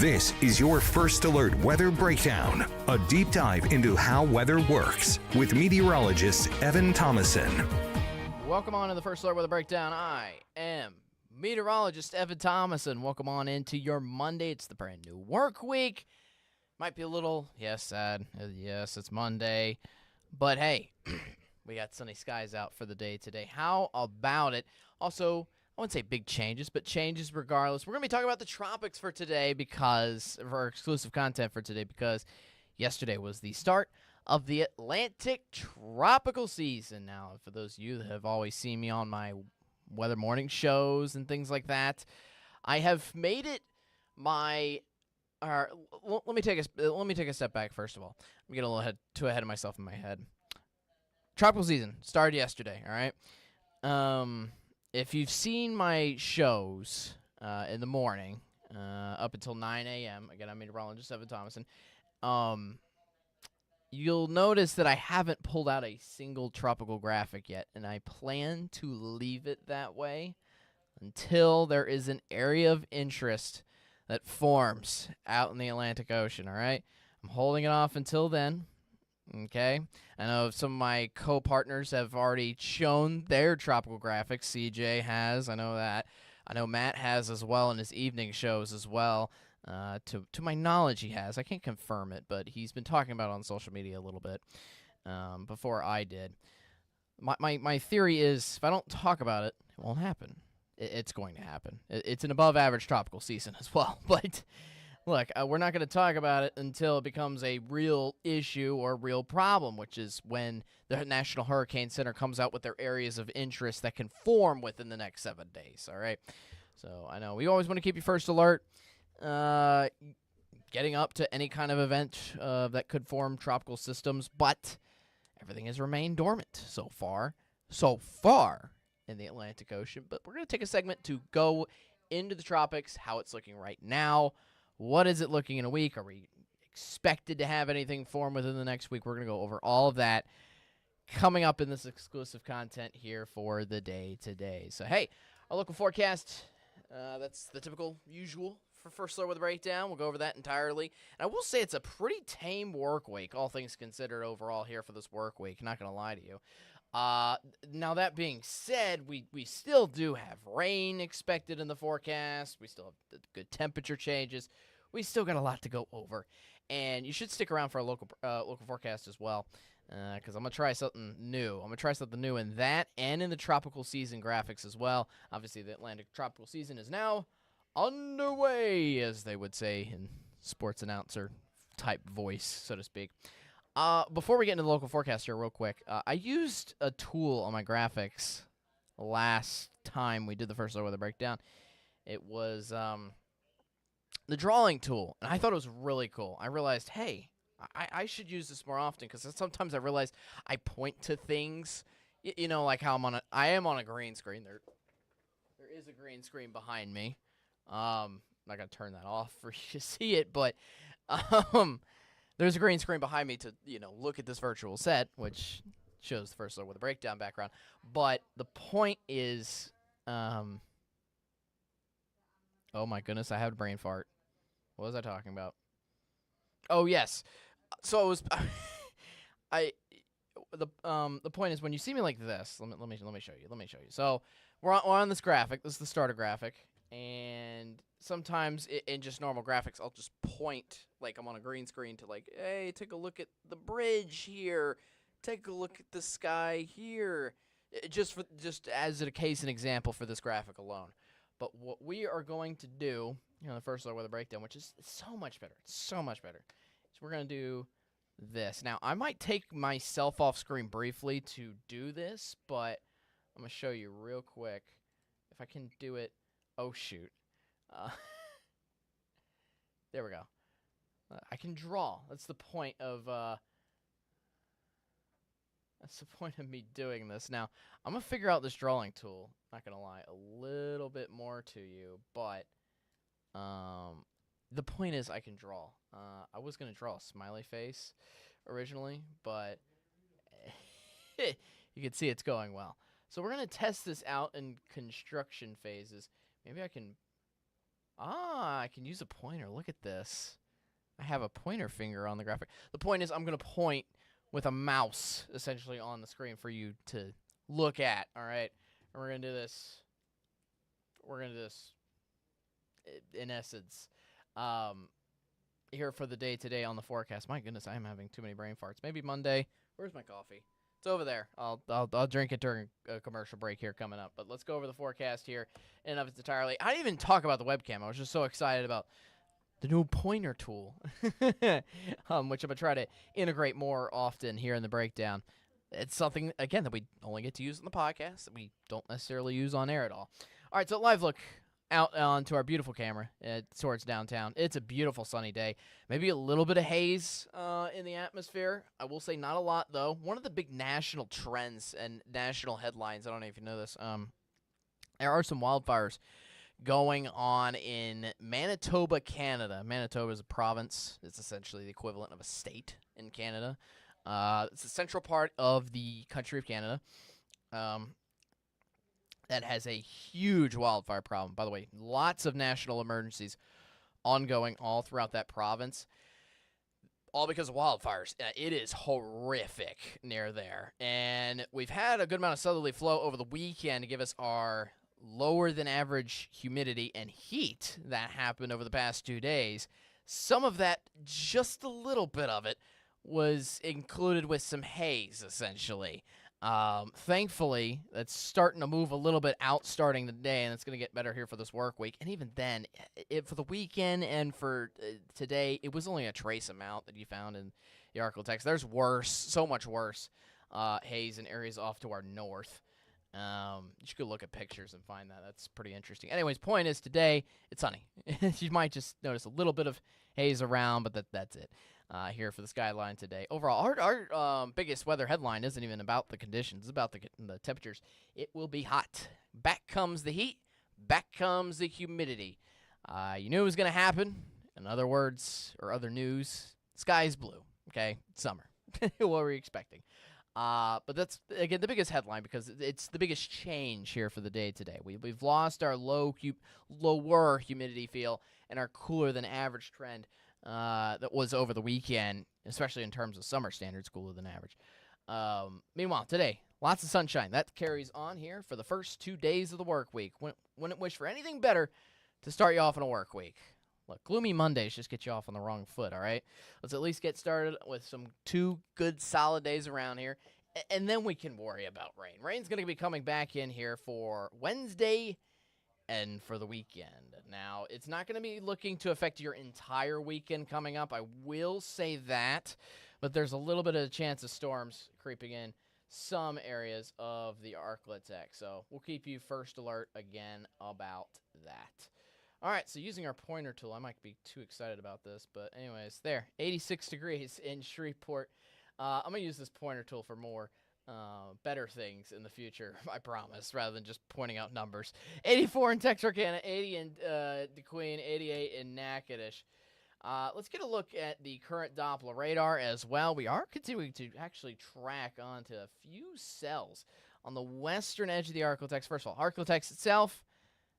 This is your First Alert Weather Breakdown, a deep dive into how weather works with meteorologist Evan Thomason. Welcome on to the First Alert Weather Breakdown. I am meteorologist Evan Thomason. Welcome on into your Monday. It's the brand new work week. Might be a little, sad. Yes, it's Monday. But hey, we got sunny skies out for the day today. How about it? Also, I wouldn't say big changes, but changes regardless. We're going to be talking about the tropics for today for our exclusive content for today because yesterday was the start of the Atlantic tropical season. Now, for those of you that have always seen me on my weather morning shows and things like that, I have made it my let me take a step back first of all. I'm getting a little too ahead of myself in my head. Tropical season started yesterday, all right? If you've seen my shows in the morning up until 9 a.m., again, I'm meteorologist Evan Thomason, you'll notice that I haven't pulled out a single tropical graphic yet, and I plan to leave it that way until there is an area of interest that forms out in the Atlantic Ocean, all right? I'm holding it off until then. Okay, I know some of my co-partners have already shown their tropical graphics. CJ has, I know that. I know Matt has as well in his evening shows as well. To my knowledge, he has. I can't confirm it, but he's been talking about it on social media a little bit before I did. My theory is if I don't talk about it, it won't happen. It's going to happen. It's an above-average tropical season as well, but... Look, we're not going to talk about it until it becomes a real issue or real problem, which is when the National Hurricane Center comes out with their areas of interest that can form within the next 7 days, all right? So I know we always want to keep you first alert, getting up to any kind of event that could form tropical systems, but everything has remained dormant so far in the Atlantic Ocean. But we're going to take a segment to go into the tropics, how it's looking right now. What is it looking in a week? Are we expected to have anything form within the next week? We're going to go over all of that coming up in this exclusive content here for the day today. So, hey, our local forecast, that's the typical usual for First Alert Weather Breakdown. We'll go over that entirely. And I will say it's a pretty tame work week, all things considered overall here for this work week. Not going to lie to you. Now, that being said, we still do have rain expected in the forecast. We still have the good temperature changes. We still got a lot to go over, and you should stick around for our local forecast as well, because I'm going to try something new. I'm going to try something new in that and in the tropical season graphics as well. Obviously, the Atlantic tropical season is now underway, as they would say in sports announcer type voice, so to speak. Before we get into the local forecast here real quick, I used a tool on my graphics last time we did the First Alert Weather Breakdown. It was the drawing tool, and I thought it was really cool. I realized, hey, I should use this more often because sometimes I realize I point to things, like how I am on a green screen. There is a green screen behind me. I'm not going to turn that off for you to see it, but there's a green screen behind me to, look at this virtual set, which shows the First Alert with a breakdown background. But the point is, oh my goodness, I had a brain fart. What was I talking about? Oh yes, so it was. The point is when you see me like this. Let me show you. Let me show you. So we're on this graphic. This is the starter graphic, and sometimes in just normal graphics, I'll just point like I'm on a green screen to like, hey, take a look at the bridge here. Take a look at the sky here. Just as a case and example for this graphic alone. But what we are going to do, the First Alert Weather Breakdown, which is so much better. It's so much better. So we're going to do this. Now, I might take myself off screen briefly to do this, but I'm going to show you real quick if I can do it. Oh, shoot. There we go. I can draw. That's the point of me doing this. Now, I'm going to figure out this drawing tool, not going to lie, a little bit more to you, but the point is I can draw. I was going to draw a smiley face originally, but you can see it's going well. So we're going to test this out in construction phases. Maybe I can I can use a pointer. Look at this. I have a pointer finger on the graphic. The point is I'm going to point with a mouse essentially on the screen for you to look at, all right? And we're going to do this. We're going to do this in essence here for the day today on the forecast. My goodness, I am having too many brain farts. Maybe Monday. Where's my coffee? It's over there. I'll drink it during a commercial break here coming up. But let's go over the forecast here in and of its entirely. I didn't even talk about the webcam. I was just so excited about the new pointer tool, which I'm going to try to integrate more often here in the breakdown. It's something, again, that we only get to use on the podcast that we don't necessarily use on air at all. All right, so live look out onto our beautiful camera towards downtown. It's a beautiful sunny day. Maybe a little bit of haze in the atmosphere. I will say not a lot, though. One of the big national trends and national headlines, I don't know if you know this, there are some wildfires going on in Manitoba, Canada. Manitoba is a province. It's essentially the equivalent of a state in Canada. It's the central part of the country of Canada that has a huge wildfire problem. By the way, lots of national emergencies ongoing all throughout that province, all because of wildfires. It is horrific near there. And we've had a good amount of southerly flow over the weekend to give us our lower than average humidity and heat that happened over the past 2 days. Some of that, just a little bit of it, was included with some haze, essentially. Thankfully, that's starting to move a little bit out starting the day, and it's going to get better here for this work week. And even then, for the weekend and for today, it was only a trace amount that you found in the Arklatex. There's worse, so much worse, haze in areas off to our north. You could look at pictures and find that. That's pretty interesting. Anyways, point is today, it's sunny. You might just notice a little bit of haze around, but that's it. Here for the skyline today. Overall, our biggest weather headline isn't even about the conditions. It's about the temperatures. It will be hot. Back comes the heat. Back comes the humidity. You knew it was going to happen. In other words, or other news, sky's blue. Okay? It's summer. What were we expecting? But that's, again, the biggest headline because it's the biggest change here for the day today. We've lost our lower humidity feel and our cooler than average trend that was over the weekend, especially in terms of summer standards, cooler than average. Meanwhile, today, lots of sunshine. That carries on here for the first 2 days of the work week. Wouldn't wish for anything better to start you off on a work week. Look, gloomy Mondays just get you off on the wrong foot, all right? Let's at least get started with some 2 good solid days around here, and then we can worry about rain. Rain's going to be coming back in here for Wednesday and for the weekend. Now, it's not going to be looking to affect your entire weekend coming up. I will say that, but there's a little bit of a chance of storms creeping in some areas of the Arklatex. So we'll keep you first alert again about that. All right, so using our pointer tool, I might be too excited about this, but anyways, there, 86 degrees in Shreveport. I'm going to use this pointer tool for more better things in the future, I promise, rather than just pointing out numbers. 84 in Texarkana, 80 in DeQueen, 88 in Natchitoches. Let's get a look at the current Doppler radar as well. We are continuing to actually track onto a few cells on the western edge of the Arklatex. First of all, Arklatex itself,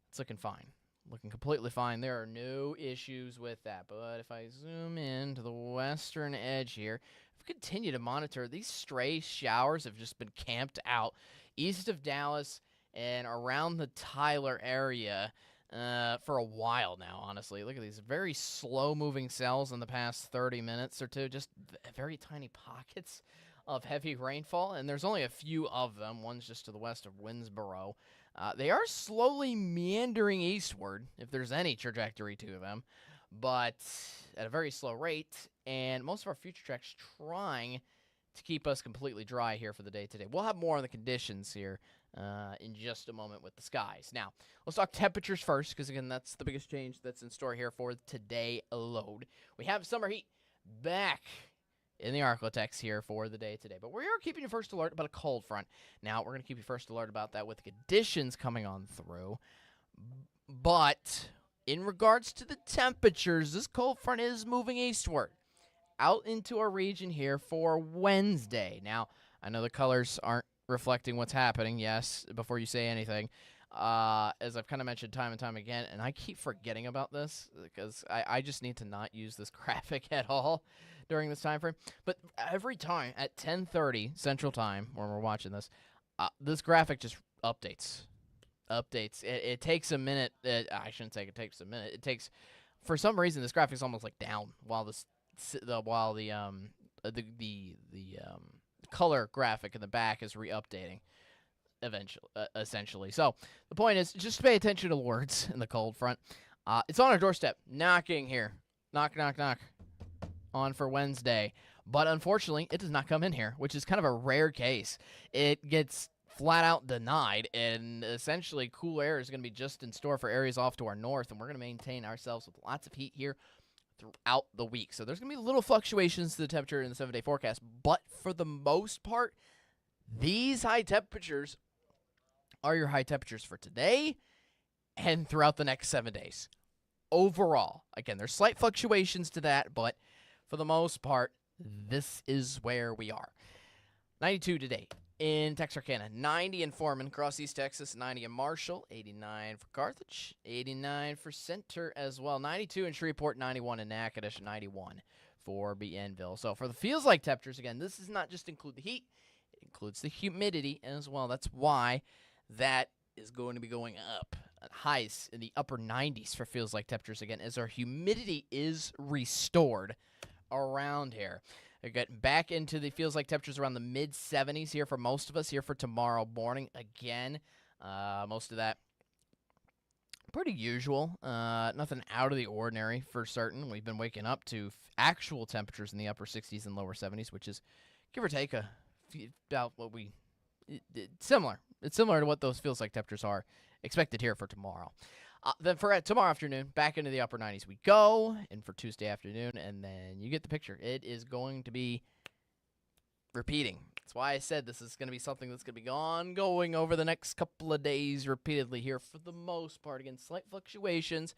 it's looking fine. Looking completely fine. There are no issues with that. But if I zoom in to the western edge here, if we continue to monitor, these stray showers have just been camped out east of Dallas and around the Tyler area for a while now, honestly. Look at these very slow-moving cells in the past 30 minutes or two. Just very tiny pockets of heavy rainfall, and there's only a few of them. One's just to the west of Winsboro. They are slowly meandering eastward, if there's any trajectory to them, but at a very slow rate, and most of our future tracks trying to keep us completely dry here for the day today. We'll have more on the conditions here in just a moment with the skies. Now, let's talk temperatures first, because, again, that's the biggest change that's in store here for today alone. We have summer heat back in the Arklatex here for the day today. But we are keeping you first alert about a cold front. Now, we're going to keep you first alert about that with the conditions coming on through. But in regards to the temperatures, this cold front is moving eastward out into our region here for Wednesday. Now, I know the colors aren't reflecting what's happening, yes, before you say anything. as I've kind of mentioned time and time again, and I keep forgetting about this because I just need to not use this graphic at all during this time frame. But every time at 10:30 Central Time when we're watching this, this graphic just updates. It takes a minute. I shouldn't say it takes a minute. It takes, for some reason, this graphic's almost like down while the color graphic in the back is re-updating. Essentially. So the point is, just pay attention to the words in the cold front. It's on our doorstep, knocking here. Knock, knock, knock. On for Wednesday. But unfortunately, it does not come in here, which is kind of a rare case. It gets flat out denied, and essentially cool air is going to be just in store for areas off to our north, and we're going to maintain ourselves with lots of heat here throughout the week. So there's going to be little fluctuations to the temperature in the 7-day forecast, but for the most part, these high temperatures are your high temperatures for today and throughout the next 7 days. Overall, again, there's slight fluctuations to that, but for the most part, this is where we are. 92 today in Texarkana, 90 in Foreman, across East Texas, 90 in Marshall, 89 for Carthage, 89 for Center as well, 92 in Shreveport, 91 in Natchitoches, 91 for Bienville. So for the feels like temperatures, again, this does not just include the heat, it includes the humidity as well. That's why that is going to be going up. Highs in the upper 90s for feels like temperatures again, as our humidity is restored around here. We're getting back into the feels like temperatures around the mid 70s here for most of us here for tomorrow morning. Again, most of that pretty usual. Nothing out of the ordinary for certain. We've been waking up to actual temperatures in the upper 60s and lower 70s, which is give or take about what we similar. It's similar to what those feels like temperatures are expected here for tomorrow. Then for tomorrow afternoon, back into the upper 90s we go, and for Tuesday afternoon, and then you get the picture. It is going to be repeating. That's why I said this is going to be something that's going to be ongoing over the next couple of days repeatedly here for the most part. Again, slight fluctuations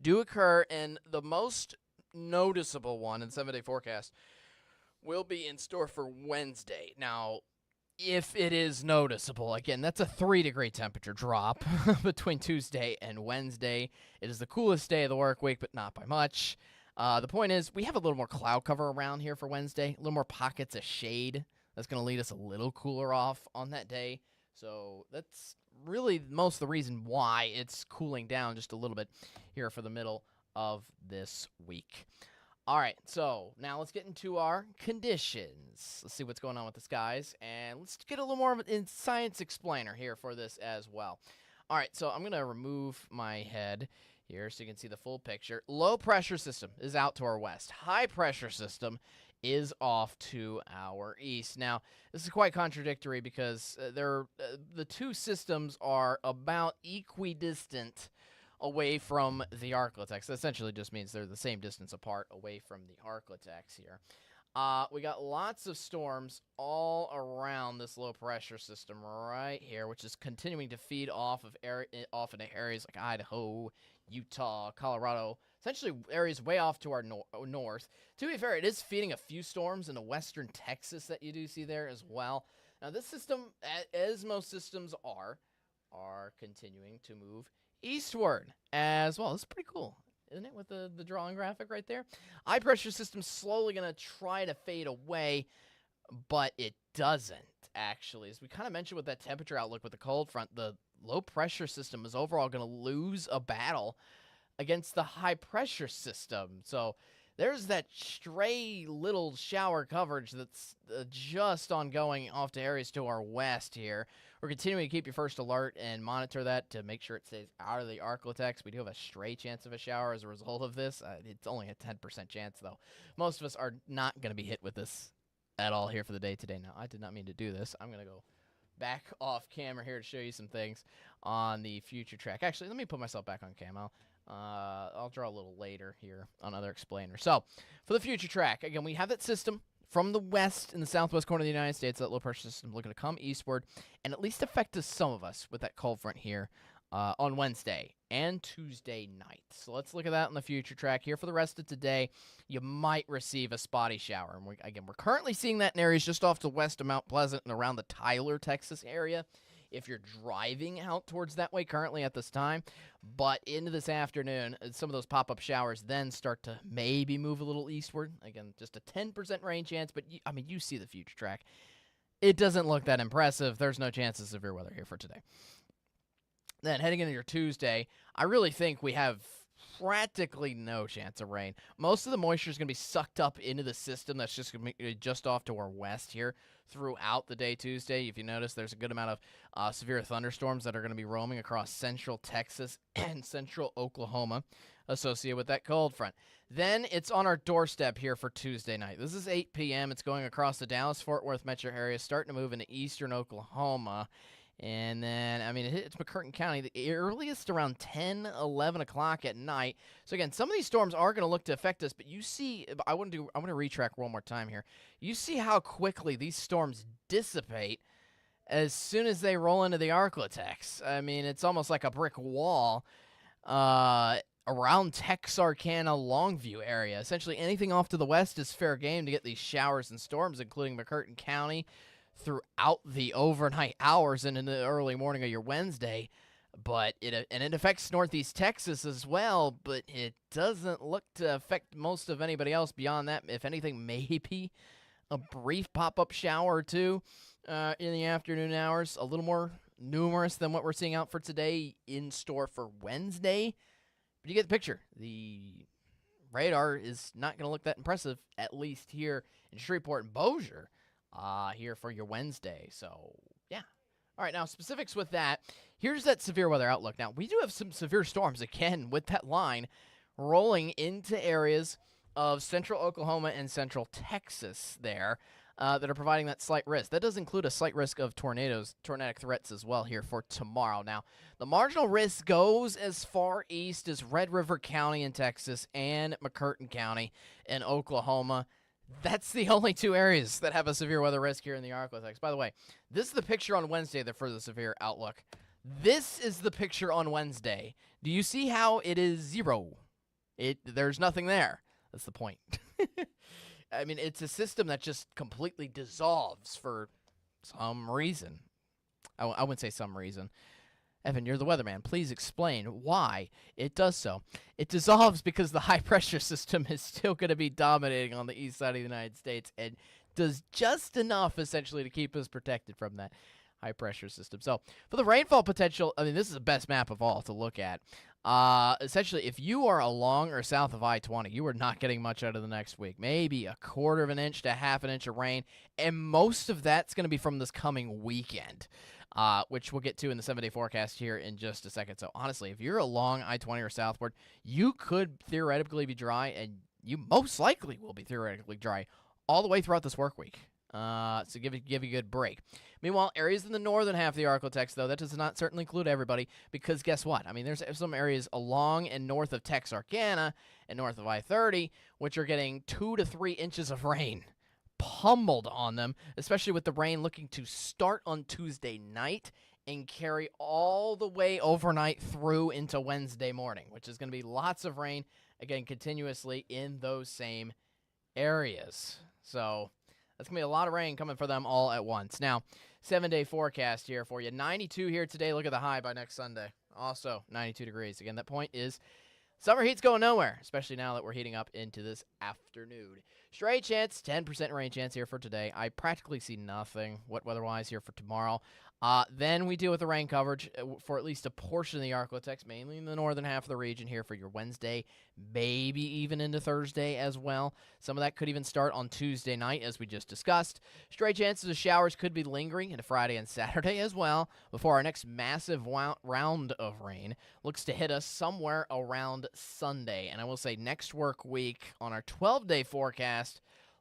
do occur, and the most noticeable one in the 7-day forecast will be in store for Wednesday. Now, if it is noticeable, again, that's a 3-degree temperature drop between Tuesday and Wednesday. It is the coolest day of the work week, but not by much. The point is, we have a little more cloud cover around here for Wednesday, a little more pockets of shade. That's going to lead us a little cooler off on that day. So that's really most of the reason why it's cooling down just a little bit here for the middle of this week. All right, so now let's get into our conditions. Let's see what's going on with the skies, and let's get a little more of a science explainer here for this as well. All right, so I'm going to remove my head here so you can see the full picture. Low pressure system is out to our west. High pressure system is off to our east. Now, this is quite contradictory because the two systems are about equidistant away from the Arclitex. That essentially just means they're the same distance apart away from the Arclitex here. We got lots of storms all around this low pressure system right here, which is continuing to feed off into areas like Idaho, Utah, Colorado, essentially areas way off to our north. To be fair, it is feeding a few storms into western Texas that you do see there as well. Now, this system, as most systems are continuing to move eastward as well. This is pretty cool, isn't it, with the drawing graphic right there? High pressure system slowly going to try to fade away, but it doesn't, actually. As we kind of mentioned with that temperature outlook with the cold front, the low pressure system is overall going to lose a battle against the high pressure system. So there's that stray little shower coverage that's just ongoing off to areas to our west here. We're continuing to keep your first alert and monitor that to make sure it stays out of the Arclitex. We do have a stray chance of a shower as a result of this. It's only a 10% chance, though. Most of us are not going to be hit with this at all here for the day today. Now, I did not mean to do this. I'm going to go back off camera here to show you some things on the future track. Actually, let me put myself back on cam. I'll draw a little later here on other explainers. So, for the future track, again, we have that system from the west in the southwest corner of the United States, that low pressure system looking to come eastward and at least affect us, some of us, with that cold front here on Wednesday and Tuesday night. So let's look at that on the future track here. For the rest of today, you might receive a spotty shower. And we're currently seeing that in areas just off to the west of Mount Pleasant and around the Tyler, Texas area if you're driving out towards that way currently at this time. But into this afternoon, some of those pop-up showers then start to maybe move a little eastward. Again, just a 10% rain chance, but you see the future track. It doesn't look that impressive. There's no chance of severe weather here for today. Then heading into your Tuesday, I really think we have practically no chance of rain. Most of the moisture is going to be sucked up into the system that's just going to be just off to our west here throughout the day Tuesday. If you notice, there's a good amount of severe thunderstorms that are going to be roaming across central Texas and central Oklahoma associated with that cold front. Then it's on our doorstep here for Tuesday night. This is 8 p.m. It's going across the Dallas-Fort Worth metro area, starting to move into eastern Oklahoma. And then, it's McCurtain County, the earliest around 10, 11 o'clock at night. So, again, some of these storms are going to look to affect us, but you see, I want to retrack one more time here. You see how quickly these storms dissipate as soon as they roll into the Arklatex. It's almost like a brick wall around Texarkana, Longview area. Essentially, anything off to the west is fair game to get these showers and storms, including McCurtain County, throughout the overnight hours and in the early morning of your Wednesday. But it affects northeast Texas as well, but it doesn't look to affect most of anybody else beyond that. If anything, maybe a brief pop-up shower or two in the afternoon hours, a little more numerous than what we're seeing out for today in store for Wednesday. But you get the picture. The radar is not going to look that impressive, at least here in Shreveport and Bossier. Here for your Wednesday. So, yeah. All right, now specifics with that. Here's that severe weather outlook. Now, we do have some severe storms, again, with that line rolling into areas of central Oklahoma and central Texas there that are providing that slight risk. That does include a slight risk of tornadic threats as well here for tomorrow. Now, the marginal risk goes as far east as Red River County in Texas and McCurtain County in Oklahoma. That's the only two areas that have a severe weather risk here in the Arklatex. By the way, this is the picture on Wednesday for the severe outlook. This is the picture on Wednesday. Do you see how it is zero? There's nothing there. That's the point. It's a system that just completely dissolves for some reason. I wouldn't say some reason. Evan, you're the weatherman. Please explain why it does so. It dissolves because the high-pressure system is still going to be dominating on the east side of the United States and does just enough, essentially, to keep us protected from that high-pressure system. So, for the rainfall potential, this is the best map of all to look at. Essentially, if you are along or south of I-20, you are not getting much out of the next week. Maybe a quarter of an inch to half an inch of rain, and most of that's going to be from this coming weekend. Which we'll get to in the 7-day forecast here in just a second. So, honestly, if you're along I-20 or southward, you could theoretically be dry, and you most likely will be theoretically dry all the way throughout this work week. So give you a good break. Meanwhile, areas in the northern half of the Arklatex, though, that does not certainly include everybody, because guess what? There's some areas along and north of Texarkana and north of I-30, which are getting 2 to 3 inches of rain pummeled on them, especially with the rain looking to start on Tuesday night and carry all the way overnight through into Wednesday morning, which is going to be lots of rain, again, continuously in those same areas. So that's going to be a lot of rain coming for them all at once. Now, 7-day forecast here for you. 92 here today. Look at the high by next Sunday. Also 92 degrees. Again, that point is summer heat's going nowhere, especially now that we're heating up into this afternoon. Straight chance, 10% rain chance here for today. I practically see nothing weather-wise here for tomorrow. Then we deal with the rain coverage for at least a portion of the Arklatex, mainly in the northern half of the region here for your Wednesday, maybe even into Thursday as well. Some of that could even start on Tuesday night, as we just discussed. Straight chances of showers could be lingering into Friday and Saturday as well, before our next massive round of rain looks to hit us somewhere around Sunday. And I will say next work week on our 12-day forecast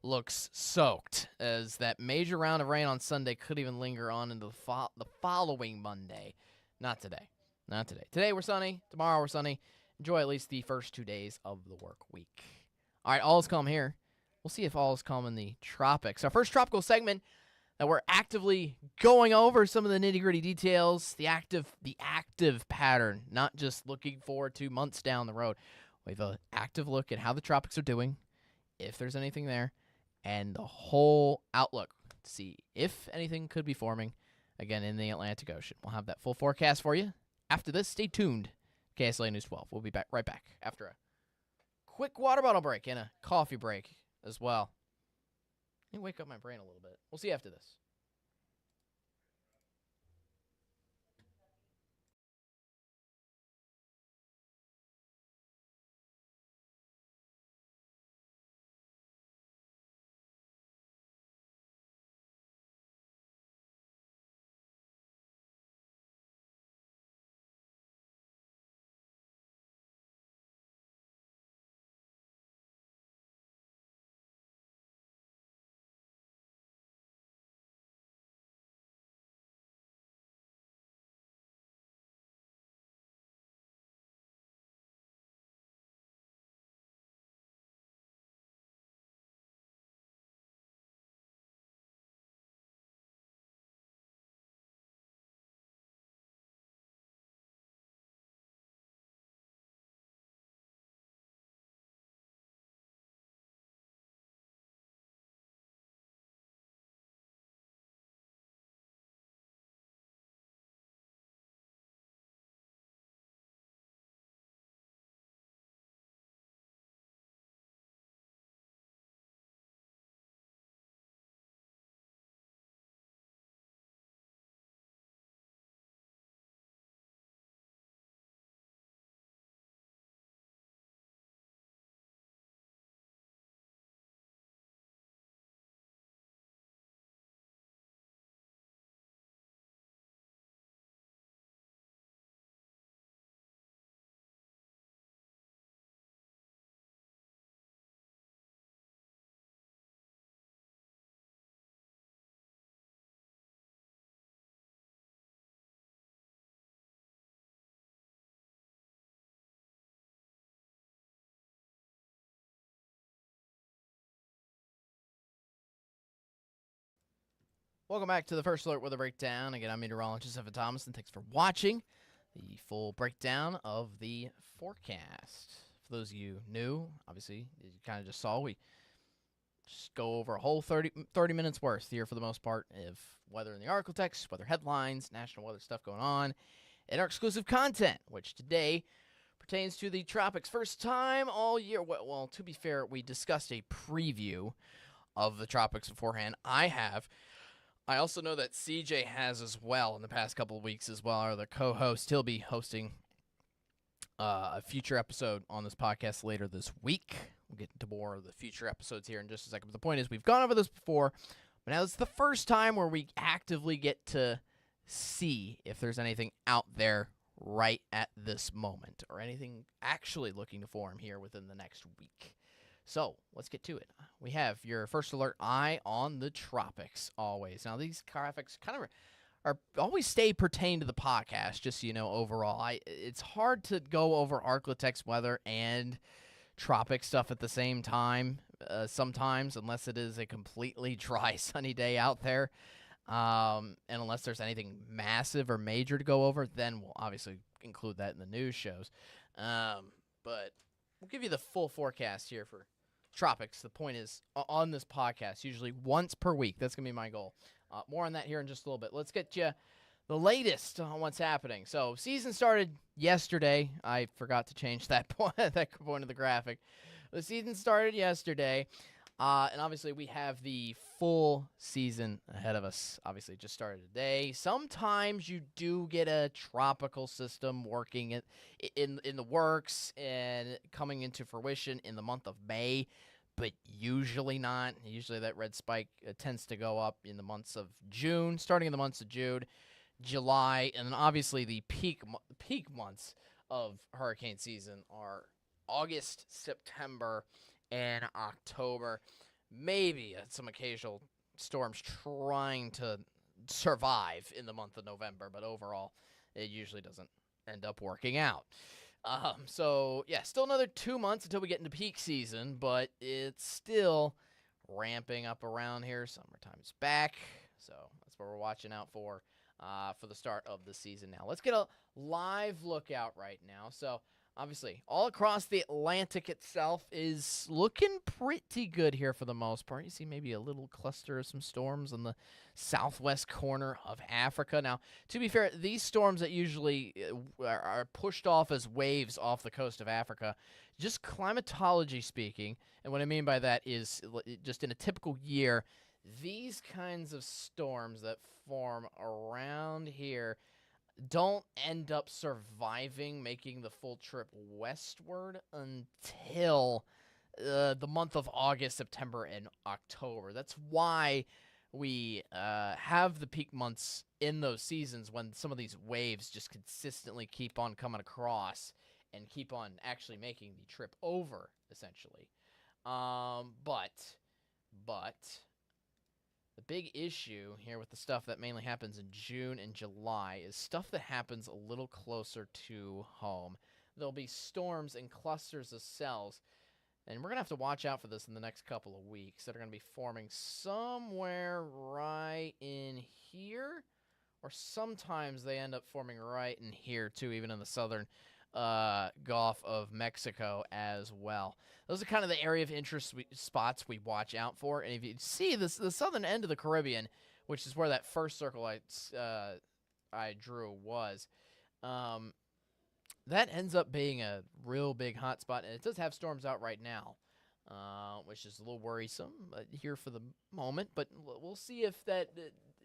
looks soaked, as that major round of rain on Sunday could even linger on into the following Monday. Not today. Not today. Today we're sunny. Tomorrow we're sunny. Enjoy at least the first 2 days of the work week. All right, all is calm here. We'll see if all is calm in the tropics. Our first tropical segment that we're actively going over some of the nitty-gritty details, the active pattern, not just looking forward to months down the road. We have an active look at how the tropics are doing, if there's anything there, and the whole outlook to see if anything could be forming again, in the Atlantic Ocean. We'll have that full forecast for you. After this, stay tuned. KSLA News 12. We'll be right back after a quick water bottle break and a coffee break as well. Let me wake up my brain a little bit. We'll see you after this. Welcome back to the First Alert Weather Breakdown. Again, I'm meteorologist Evan Thomas, and thanks for watching the full breakdown of the forecast. For those of you new, obviously, you kind of just saw, we just go over a whole 30 minutes worth here for the most part of weather in the article text, weather headlines, national weather stuff going on, and our exclusive content, which today pertains to the tropics. First time all year. Well, to be fair, we discussed a preview of the tropics beforehand. I also know that CJ has as well in the past couple of weeks as well. Our other co-host, he'll be hosting a future episode on this podcast later this week. We'll get into more of the future episodes here in just a second. But the point is, we've gone over this before, but now it's the first time where we actively get to see if there's anything out there right at this moment or anything actually looking to form here within the next week. So let's get to it. We have your First Alert eye on the tropics always. Now, these graphics kind of are always stay pertained to the podcast, just so you know, overall. It's hard to go over Arclitex weather and tropic stuff at the same time sometimes, unless it is a completely dry, sunny day out there. And unless there's anything massive or major to go over, then we'll obviously include that in the news shows. But we'll give you the full forecast here for tropics. The point is, on this podcast, usually once per week. That's going to be my goal. More on that here in just a little bit. Let's get you the latest on what's happening. So, season started yesterday. I forgot to change that point of the graphic. The season started yesterday. And obviously, we have the full season ahead of us. Obviously, it just started today. Sometimes you do get a tropical system working in the works and coming into fruition in the month of May, but usually not. Usually, that red spike tends to go up in the months of June, starting in the months of June, July, and then obviously the peak months of hurricane season are August, September, and October. Maybe some occasional storms trying to survive in the month of November, but overall, it usually doesn't end up working out. So, yeah, still another 2 months until we get into peak season, but it's still ramping up around here. Summertime's back, so that's what we're watching out for the start of the season now. Let's get a live look out right now. So, obviously, all across the Atlantic itself is looking pretty good here for the most part. You see maybe a little cluster of some storms on the southwest corner of Africa. Now, to be fair, these storms that usually are pushed off as waves off the coast of Africa, just climatology speaking, and what I mean by that is just in a typical year, these kinds of storms that form around here don't end up surviving making the full trip westward until the month of August, September, and October. That's why we have the peak months in those seasons when some of these waves just consistently keep on coming across and keep on actually making the trip over, essentially. But the big issue here with the stuff that mainly happens in June and July is stuff that happens a little closer to home. There'll be storms and clusters of cells, and we're going to have to watch out for this in the next couple of weeks, that are going to be forming somewhere right in here, or sometimes they end up forming right in here too, even in the southern Gulf of Mexico as well. Those are kind of the area of interest spots we watch out for. And if you see this, the southern end of the Caribbean, which is where that first circle I drew was, that ends up being a real big hot spot. And it does have storms out right now, which is a little worrisome here for the moment. But we'll see if that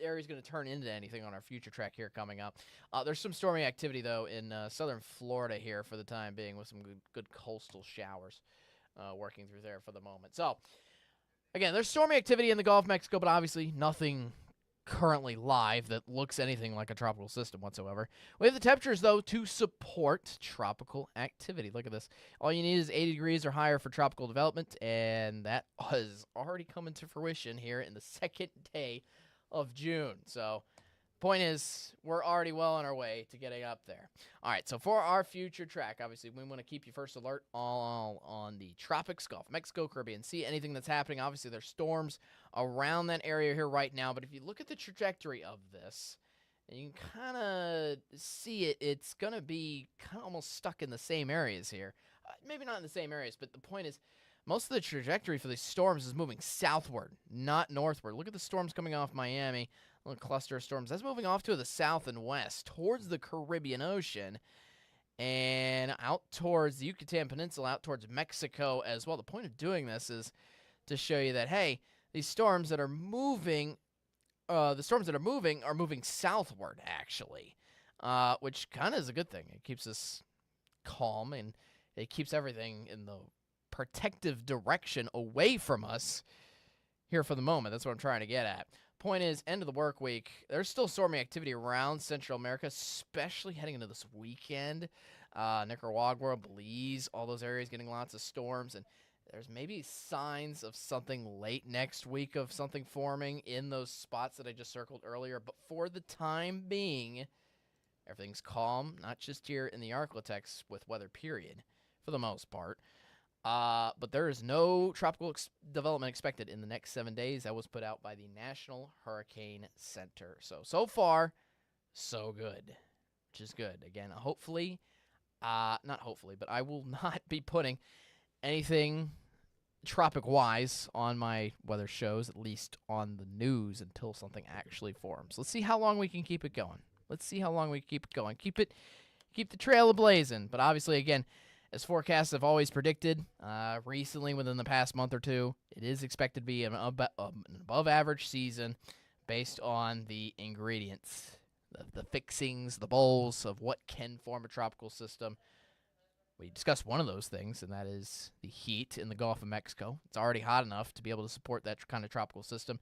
area is going to turn into anything on our future track here coming up. There's some stormy activity, though, in southern Florida here for the time being, with some good coastal showers working through there for the moment. So, again, there's stormy activity in the Gulf of Mexico, but obviously nothing currently live that looks anything like a tropical system whatsoever. We have the temperatures, though, to support tropical activity. Look at this. All you need is 80 degrees or higher for tropical development, and that has already come into fruition here in the second day of June. So, point is, we're already well on our way to getting up there. All right, so for our future track, obviously, we want to keep you first alert all on the tropics, Gulf of Mexico, Caribbean Sea, anything that's happening. Obviously, there's storms around that area here right now, but if you look at the trajectory of this, and you can kind of see it, it's going to be kind of almost stuck in the same areas here. Maybe not in the same areas, but the point is, most of the trajectory for these storms is moving southward, not northward. Look at the storms coming off Miami, a little cluster of storms. That's moving off to the south and west, towards the Caribbean Ocean, and out towards the Yucatan Peninsula, out towards Mexico as well. The point of doing this is to show you that, hey, these storms that are moving, are moving southward, actually, which kind of is a good thing. It keeps us calm, and it keeps everything in the protective direction away from us here for the moment. That's what I'm trying to get at. Point is, end of the work week, there's still stormy activity around Central America, especially heading into this weekend. Nicaragua, Belize, all those areas getting lots of storms, and there's maybe signs of something late next week of something forming in those spots that I just circled earlier. But for the time being, everything's calm, not just here in the Arklatex with weather, period, for the most part. But there is no tropical development expected in the next 7 days. That was put out by the National Hurricane Center. So far, so good, which is good. Again, hopefully, not hopefully, but I will not be putting anything tropic-wise on my weather shows, at least on the news, until something actually forms. Let's see how long we can keep it going. Keep the trail a-blazing. But obviously, again, as forecasts have always predicted, recently within the past month or two, it is expected to be an above-average season based on the ingredients, the fixings, the bowls of what can form a tropical system. We discussed one of those things, and that is the heat in the Gulf of Mexico. It's already hot enough to be able to support that kind of tropical system.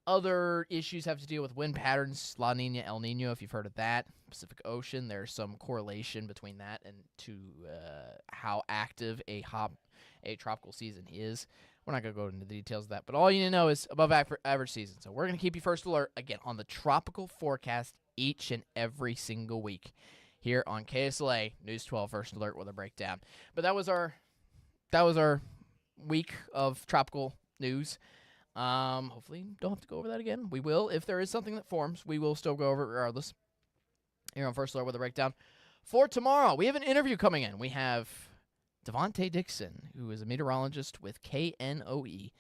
Other issues have to deal with wind patterns, La Nina, El Nino, if you've heard of that. Pacific Ocean, there's some correlation between that and to how active a tropical season is. We're not going to go into the details of that, but all you need to know is above average season. So we're going to keep you first alert, again, on the tropical forecast each and every single week here on KSLA News 12 First Alert Weather Breakdown. But that was our week of tropical news. Hopefully don't have to go over that again. We will. If there is something that forms, we will still go over it regardless. Here on First Alert Weather Breakdown For tomorrow, we have an interview coming in. We have Devontae Dixon, who is a meteorologist with KNOE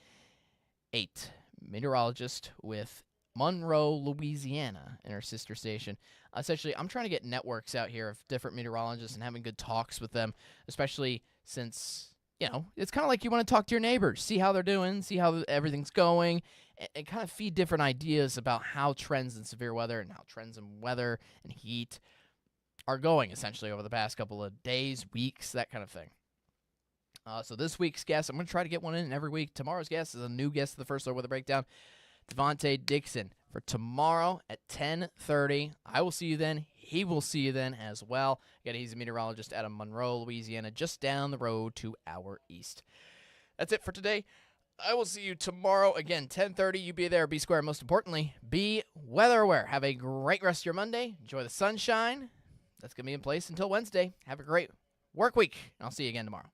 8, meteorologist with Monroe, Louisiana, in our sister station. Essentially, I'm trying to get networks out here of different meteorologists and having good talks with them, especially since, it's kind of like you want to talk to your neighbors, see how they're doing, see how everything's going, and kind of feed different ideas about how trends in severe weather and how trends in weather and heat are going, essentially, over the past couple of days, weeks, that kind of thing. So this week's guest, I'm going to try to get one in every week. Tomorrow's guest is a new guest to the First Alert Weather Breakdown, Devontae Dixon, for tomorrow at 10:30. I will see you then. He will see you then as well. Again, he's a meteorologist out of Monroe, Louisiana, just down the road to our east. That's it for today. I will see you tomorrow. Again, 10:30. You be there. Be square. Most importantly, be weather aware. Have a great rest of your Monday. Enjoy the sunshine. That's going to be in place until Wednesday. Have a great work week. I'll see you again tomorrow.